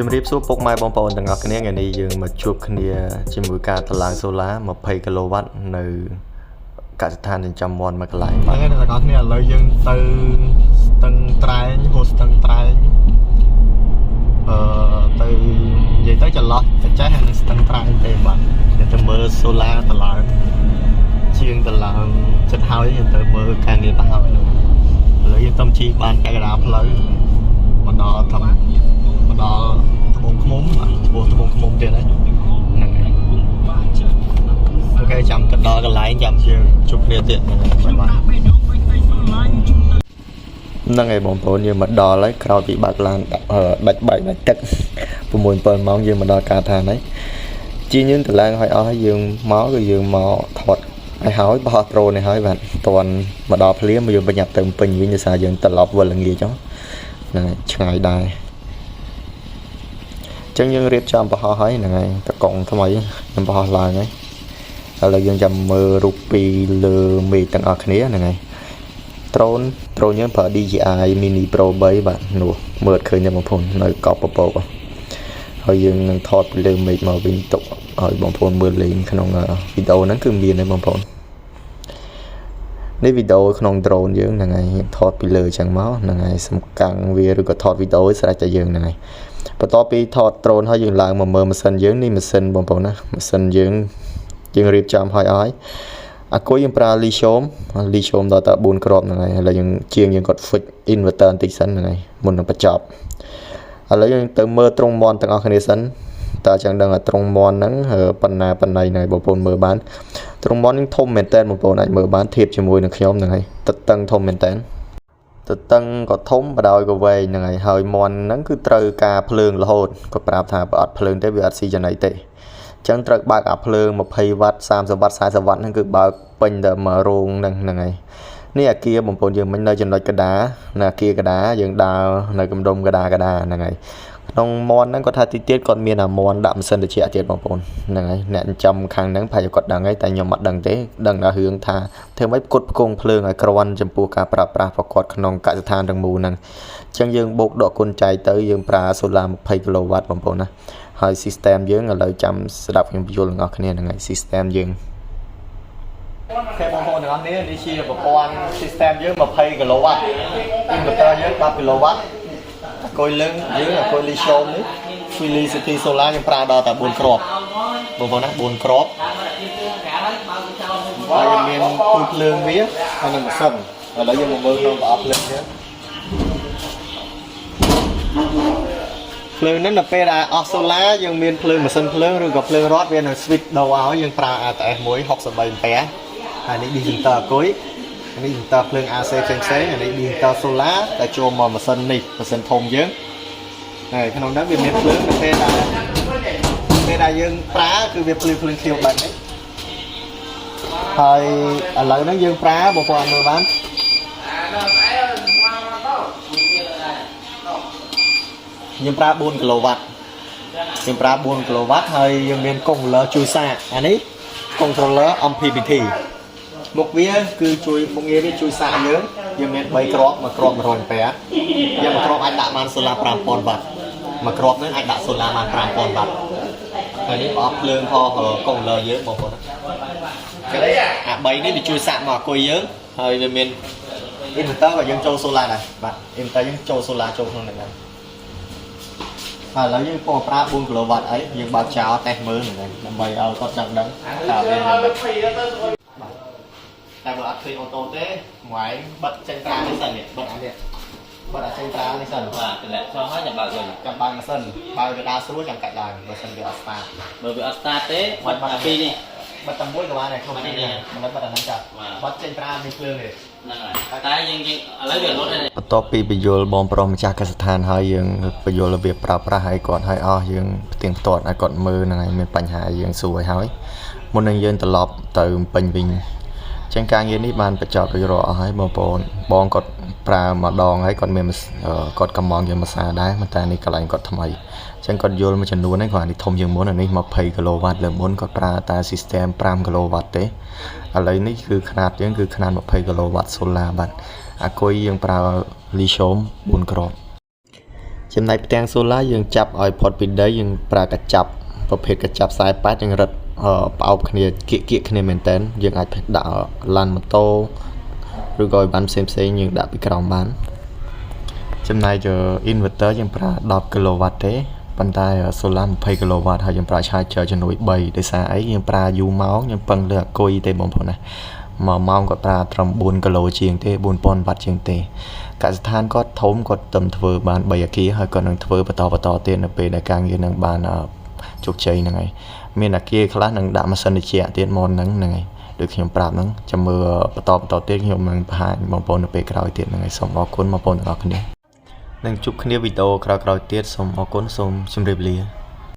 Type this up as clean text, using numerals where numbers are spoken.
ជំរាបសួរពុកម៉ែបងប្អូនទាំងអស់គ្នាថ្ងៃនេះយើងមកជួបគ្នាជាមួយការតម្លើងសូឡា20គីឡូវ៉ាត់នៅកសិដ្ឋានចិញ្ចឹមមាន់មួយកន្លែងបាទហ្នឹងទាំងអស់គ្នាឥឡូវយើងទៅស្ទឹងត្រែងហូស្ទឹងត្រែងទៅនិយាយទៅចន្លោះទៅចេះនៅស្ទឹងត្រែងទេបាទទៅមើលសូឡាតម្លើងជាងតម្លើងចិត្តហើយយើងទៅមើលការងារប្រហើយឥឡូវយើងទៅជិះបានកណ្ដាលផ្លូវមកដល់ត្បូងឃ្មុំឈ្មោះត្បូងឃ្មុំទៀតហ្នឹងអូខេចាំទៅដល់កន្លែងចាំយើងជួបគ្នាទៀតហ្នឹងហើយបងប្អូនយើងមកដល់ហើយក្រោយពីបើកឡានដាច់បាយដាច់ទឹក6-7ម៉ោងយើងមកដល់ការដ្ឋានហើយជាយើងទៅឡើងឲ្យអស់ហើយយើងមកគឺយើងមកថតឲ្យហើយបោះដ្រូននេះហើយបាទតន់មកដល់ភ្លាមយើងបញ្ញាប់ទៅពេញវិញដោយសារយើងត្រឡប់វិលល្ងាចហ្នឹងឆ្ងាយដែរចឹងយើងរៀបចំបោះហើយហ្នឹងហើយតកង់ថ្មីខ្ញុំបោះឡើងហើយឥឡូវយើងចាំមើលរូបពីលើមេឃទាំងអស់គ្នាហ្នឹងហើយដ្រូនយើងប្រើ DJI Mini Pro 3បាទនោះមើលឃើញទេបងប្អូននៅកប់ពពកហើយយើងនឹងថតពីលើមេឃមកវិញទុកឲ្យបងប្អូនមើលលេងក្នុងវីដេអូហ្នឹងគឺមានទេបងប្អូននេះវីដេអូក្នុងដ្រូនយើងហ្នឹងហើយថតពីលើចឹងមកហ្នឹងហើយសំកាំងវាឬក៏ថតវីដេអូស្រេចតែយើងហ្នឹងហើយបន្ទាប់ពីថតដ្រូនហើយយើងឡើងមកមើលម៉ាស៊ីនយើងនេះម៉ាស៊ីនបងប្អូនណាម៉ាស៊ីនយើងរៀបចំឲ្យអាគុយយើងប្រើលីឈូមដល់តែ4គ្រាប់ហ្នឹងហើយឥឡូវយើងយើងគាត់ fix inverter បន្តិចសិនហ្នឹងហើយមុននឹងបញ្ចប់ឥឡូវយើងទៅមើលត្រង់មាន់ទាំងអស់គ្នាសិនតើចឹងដឹងថាត្រង់មាន់ហ្នឹងប៉ុណ្ណៃហ្នឹងបងប្អូនមើលបានត្រង់មាន់នេះធំមែនតើបងប្អូនអាចមើលបានធៀបជាមួយនឹងខ្ញុំហ្នឹងហើយទឹកតឹងធំមែនតើទឹកតឹងក៏ធំបដ ாய் ក៏វែងហ្នឹងហើយមាន់ហ្នឹងគឺត្រូវការភ្លើងរហូតក៏ប្រាប់ថាបើអត់ភ្លើងទេវាអត់ស៊ីចំណីទេចឹងត្រូវបើកអាភ្លើង20វ៉ាត់30វ៉ាត់40វ៉ាត់ហ្នឹងគឺបើកពេញតែមករោងហ្នឹងហើយនេះអាគារបងប្អូនយើងមិននៅចំណុចកដានៅអាគារកដាយើងដើរនៅកំដុំកដាហ្នឹងហើយក្នុងមាន់ហ្នឹងគាត់ថាទីទៀតគាត់មានអាមាន់ដាក់ម៉ាស៊ីនត្រជាក់ទៀតបងប្អូនហ្នឹងហើយអ្នកចិញ្ចឹមខាងហ្នឹងប្រហែលគាត់ដឹងហើយតែខ្ញុំអត់ដឹងទេដឹងតែរឿងថាធ្វើម៉េចផ្គត់ផ្គង់ភ្លើងឲ្យគ្រាន់ចំពោះការប្រើប្រាស់ប្រកបក្នុងកសិដ្ឋានទាំងមូលហ្នឹងអញ្ចឹងយើងបូកដកគុណចែកទៅយើងប្រើសូឡា20គីឡូវ៉ាត់បងប្អូនណាហើយ system យើងឥឡូវចាំស្ដាប់ខ្ញុំបញ្យល់ទាំងអស់គ្នាហ្នឹងហើយ system យើងអូខេបងប្អូនទាំងអស់គ្នានេះជាប្រព័ន្ធ system យើង20គីឡូវ៉ាត់ inverter យើង10គីឡូវ៉ាត់អគុយលឹងយើងអគុយលីឈូមនេះ Felicity Solar យើងប្រើដល់តែ4គ្រាប់បងប្អូនណា4គ្រាប់ហើយមានពូជភ្លើងវាហើយនឹងម៉ាស៊ីនឥឡូវយើងមកមើលក្នុងប្រអប់ភ្លើងយើងភ្លើងហ្នឹងដល់ពេលដែលអស់សូឡាយើងមានភ្លើងម៉ាស៊ីនភ្លើងឬក៏ភ្លើងរត់វានឹង switch ដូរឲ្យយើងប្រើ ATS 1 63អាំពែហើយនេះ digital អគុយនេះ digital ភ្លើង AC ផ្សេងហើយនេះ digital solar ដែលចូលមកម៉ាស៊ីននេះម៉ាស៊ីនធំយើងហើយក្នុងហ្នឹងវាមានភ្លើងពេលដែលយើងប្រើគឺវាភ្លើងខៀវបែបនេះហើយឥឡូវហ្នឹងយើងប្រើបងប្អូនមើលបានយើងប្រើ4គីឡូវ៉ាត់ហើយយើងមានក controller ជួយសាកអានេះ controller MPPT មុខវាគឺមុខងារវាជួយសាកយើងមាន3គ្រាប់មួយគ្រាប់100អាំពែយើងមួយគ្រាប់អាចដាក់បានសូឡា5000វ៉ាត់មួយគ្រាប់ហ្នឹងអាចដាក់សូឡាបាន5000វ៉ាត់ហើយនេះប្រអប់ភ្លើងផង controller យើងបងប្អូនអា3នេះវាជួយសាកមកអគុយយើងហើយវាមាន inverter ក៏យើងចូលសូឡាដែរបាទ inverter យើងចូលសូឡាចូលក្នុងហ្នឹងដែរហើយឥឡូវយើងប្រើ4គីឡូវ៉ាត់អីយើងបើកចោលតេស្តមើលហ្នឹងដើម្បីឲ្យគាត់ចង់ដឹងថាវាតែបើអត់ឃើញអូតូទេម៉ែបិទចេញត្រានេះសិននេះបិទអានេះបិទអាចេញត្រានេះសិនបាទតម្លាក់ចោលហើយចាំបើកវិញចាំបើកម៉ាស៊ីនបើកវាដើរស្រួលចាំកាច់ឡើងបើសិនវាអត់ start បើវាអត់ start ទេបាត់អាពីរនេះបាត់តែមួយក៏បានដែរក្នុងនេះមិនបាត់អាហ្នឹងចាបាត់ចេញត្រានេះភ្លើងទេហ្នឹងហើយតែយើងឥឡូវវាលុតហើយបន្ទាប់ពីបញ្យល់បងប្រុសម្ចាស់កសិដ្ឋានហើយយើងបញ្យល់របៀបប្រើប្រាស់ឲ្យគាត់ឲ្យអស់យើងផ្ទៀងផ្ទាត់ឲ្យគាត់មើលហ្នឹងហើយមានបញ្ហាយើងសួរឲ្យហើយមុននឹងយើងត្រឡប់ទៅពេញវិញចឹងការងារនេះបានបញ្ចប់រួចរាល់អស់ហើយបងប្អូនបងគាត់ប្រើម្ដងហើយគាត់មានគាត់កំងយើងភាសាដែរតែនេះកន្លែងគាត់ថ្មីចឹងគាត់យល់មួយចំនួនហ្នឹងគាត់នេះធំជាងមុនអានេះ20គីឡូវ៉ាត់លើមុនគាត់ប្រើតែ system 5គីឡូវ៉ាត់ទេឥឡូវនេះគឺຂະຫນាតយើងគឺຂະຫນាត20គីឡូវ៉ាត់សូឡាបាទអាគុយយើងប្រើលីឈូម4គ្រាប់ ចំណែកផ្ទាំងសូឡាយើងចាប់ឲ្យផុតពីដីយើងប្រើកាច់ចាប់ប្រភេទកាច់ចាប់48យើងរឹតផ្អោបគ្នាគៀកគ្នាមែនតើយើងអាចដាក់ឡានម៉ូតូឬក៏ឲ្យបានផ្សេងយើងដាក់ពីក្រោមបានចំណែក inverter យើងប្រើ10 kW ទេប៉ុន្តែ solar 20 kW ហើយយើងប្រើ charger ជំនួយ3ដោយសារអីយើងប្រើយូរម៉ោងយើងពឹងលើអាគុយទេបងប្អូនណា1ម៉ោងគាត់ប្រើត្រឹម4 kW ជាងទេ 4000 W ជាងទេកសិដ្ឋានគាត់ធំគាត់ទៅធ្វើបាន3អគារហើយគាត់នឹងធ្វើបន្តទៀតនៅពេលដែលការងារនឹងបានជោគជ័យហ្នឹងហើយមានអគារខ្លះនឹងដាក់ម៉ាស៊ីនត្រជាក់ទៀតមកហ្នឹងហើយដូចខ្ញុំប្រាប់ហ្នឹងចាំមើលបន្តទៀតខ្ញុំនឹងបង្ហាញបងប្អូននៅពេលក្រោយទៀតហ្នឹងហើយសូមអរគុណបងប្អូនទាំងអស់គ្នានឹងជួបគ្នាវីដេអូក្រោយៗទៀតសូមអរគុណសូមជម្រាបលា